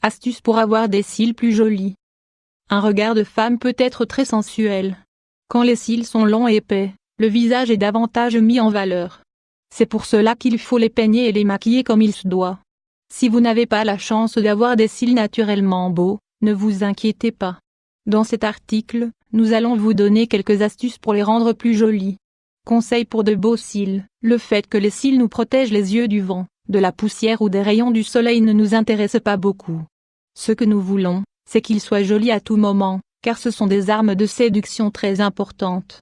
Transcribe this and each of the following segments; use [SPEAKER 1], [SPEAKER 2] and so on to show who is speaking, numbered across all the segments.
[SPEAKER 1] Astuce pour avoir des cils plus jolis. Un regard de femme peut être très sensuel. Quand les cils sont longs et épais, le visage est davantage mis en valeur. C'est pour cela qu'il faut les peigner et les maquiller comme il se doit. Si vous n'avez pas la chance d'avoir des cils naturellement beaux, ne vous inquiétez pas. Dans cet article, nous allons vous donner quelques astuces pour les rendre plus jolis. Conseil pour de beaux cils. Le fait que les cils nous protègent les yeux du vent, de la poussière ou des rayons du soleil ne nous intéresse pas beaucoup. Ce que nous voulons, c'est qu'ils soient jolis à tout moment, car ce sont des armes de séduction très importantes.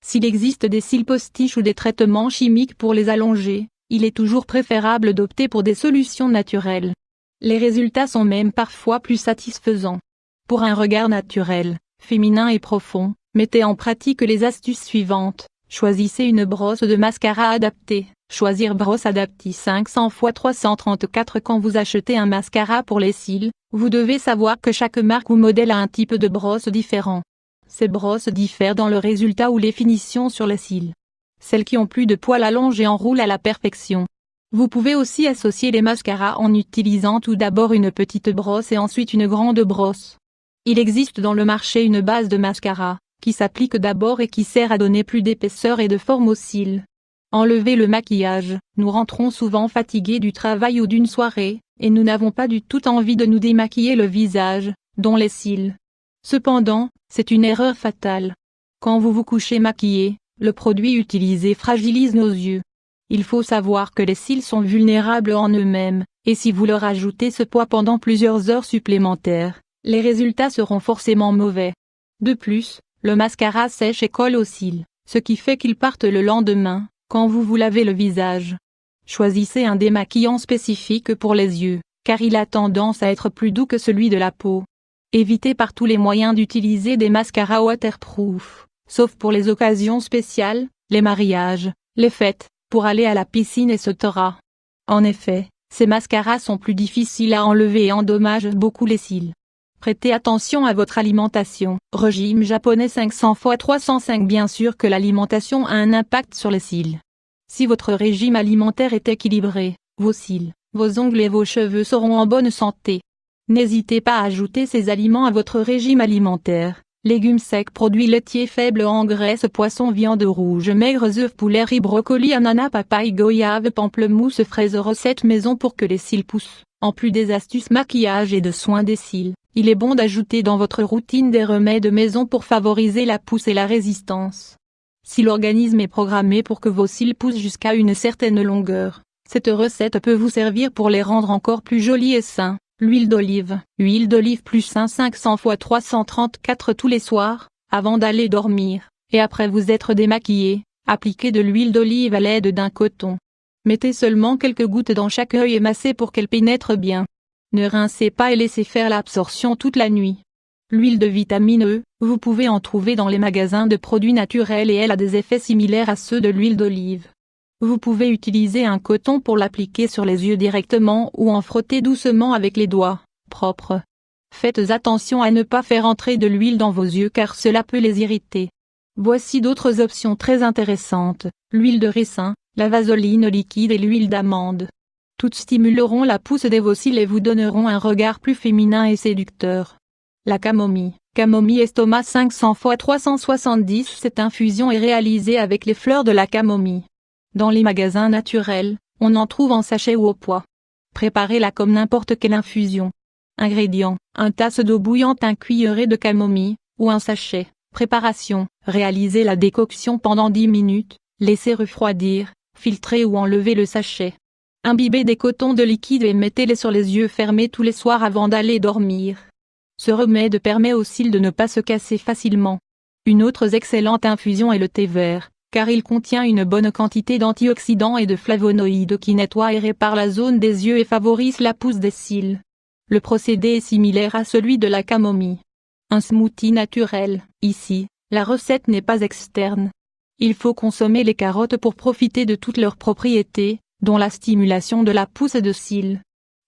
[SPEAKER 1] S'il existe des cils postiches ou des traitements chimiques pour les allonger, il est toujours préférable d'opter pour des solutions naturelles. Les résultats sont même parfois plus satisfaisants. Pour un regard naturel, féminin et profond, mettez en pratique les astuces suivantes. Choisissez une brosse de mascara adaptée. Choisir brosse adaptée 500 x 334. Quand vous achetez un mascara pour les cils, vous devez savoir que chaque marque ou modèle a un type de brosse différent. Ces brosses diffèrent dans le résultat ou les finitions sur les cils. Celles qui ont plus de poils allongent et enroulent à la perfection. Vous pouvez aussi associer les mascaras en utilisant tout d'abord une petite brosse et ensuite une grande brosse. Il existe dans le marché une base de mascara, qui s'applique d'abord et qui sert à donner plus d'épaisseur et de forme aux cils. Enlevez le maquillage. Nous rentrons souvent fatigués du travail ou d'une soirée, et nous n'avons pas du tout envie de nous démaquiller le visage, dont les cils. Cependant, c'est une erreur fatale. Quand vous vous couchez maquillé, le produit utilisé fragilise nos yeux. Il faut savoir que les cils sont vulnérables en eux-mêmes, et si vous leur ajoutez ce poids pendant plusieurs heures supplémentaires, les résultats seront forcément mauvais. De plus, le mascara sèche et colle aux cils, ce qui fait qu'ils partent le lendemain, quand vous vous lavez le visage. Choisissez un démaquillant spécifique pour les yeux, car il a tendance à être plus doux que celui de la peau. Évitez par tous les moyens d'utiliser des mascaras waterproof, sauf pour les occasions spéciales, les mariages, les fêtes, pour aller à la piscine etc. En effet, ces mascaras sont plus difficiles à enlever et endommagent beaucoup les cils. Prêtez attention à votre alimentation. Régime japonais 500 x 305. Bien sûr que l'alimentation a un impact sur les cils. Si votre régime alimentaire est équilibré, vos cils, vos ongles et vos cheveux seront en bonne santé. N'hésitez pas à ajouter ces aliments à votre régime alimentaire. Légumes secs, produits laitiers faibles en graisse, poisson, viande rouge, maigres, œufs, poulet, riz, brocoli, ananas, papaye, goyave, pamplemousse, fraises. Recettes maison pour que les cils poussent. En plus des astuces maquillage et de soins des cils, il est bon d'ajouter dans votre routine des remèdes maison pour favoriser la pousse et la résistance. Si l'organisme est programmé pour que vos cils poussent jusqu'à une certaine longueur, cette recette peut vous servir pour les rendre encore plus jolis et sains. L'huile d'olive. Huile d'olive plus 500 x 334 tous les soirs, avant d'aller dormir, et après vous être démaquillé, appliquez de l'huile d'olive à l'aide d'un coton. Mettez seulement quelques gouttes dans chaque œil et massez pour qu'elle pénètre bien. Ne rincez pas et laissez faire l'absorption toute la nuit. L'huile de vitamine E, vous pouvez en trouver dans les magasins de produits naturels et elle a des effets similaires à ceux de l'huile d'olive. Vous pouvez utiliser un coton pour l'appliquer sur les yeux directement ou en frotter doucement avec les doigts, propres. Faites attention à ne pas faire entrer de l'huile dans vos yeux car cela peut les irriter. Voici d'autres options très intéressantes, l'huile de ricin, la vaseline liquide et l'huile d'amande. Toutes stimuleront la pousse de vos cils et vous donneront un regard plus féminin et séducteur. La camomille. Camomille estomac 500 x 370. Cette infusion est réalisée avec les fleurs de la camomille. Dans les magasins naturels, on en trouve en sachet ou au poids. Préparez-la comme n'importe quelle infusion. Ingrédients, 1 tasse d'eau bouillante, 1 cuillerée de camomille, ou un sachet. Préparation, réalisez la décoction pendant 10 minutes, laissez refroidir, filtrez ou enlevez le sachet. Imbibez des cotons de liquide et mettez-les sur les yeux fermés tous les soirs avant d'aller dormir. Ce remède permet aux cils de ne pas se casser facilement. Une autre excellente infusion est le thé vert, car il contient une bonne quantité d'antioxydants et de flavonoïdes qui nettoient et réparent la zone des yeux et favorisent la pousse des cils. Le procédé est similaire à celui de la camomille. Un smoothie naturel. Ici, la recette n'est pas externe. Il faut consommer les carottes pour profiter de toutes leurs propriétés, dont la stimulation de la pousse de cils.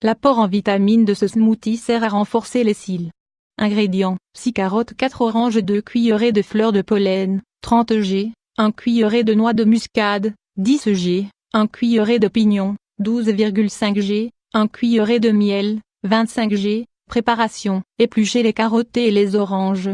[SPEAKER 1] L'apport en vitamines de ce smoothie sert à renforcer les cils. Ingrédients, 6 carottes, 4 oranges, 2 cuillerées de fleurs de pollen, 30 g, 1 cuillerée de noix de muscade, 10 g, 1 cuillerée de pignon, 12,5 g, 1 cuillerée de miel, 25 g, Préparation: épluchez les carottes et les oranges.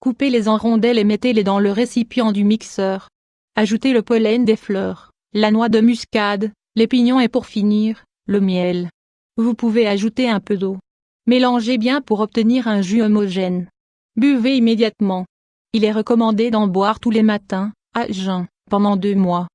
[SPEAKER 1] Coupez-les en rondelles et mettez-les dans le récipient du mixeur. Ajoutez le pollen des fleurs, la noix de muscade, les pignons et pour finir, le miel. Vous pouvez ajouter un peu d'eau. Mélangez bien pour obtenir un jus homogène. Buvez immédiatement. Il est recommandé d'en boire tous les matins, à jeun, pendant 2 mois.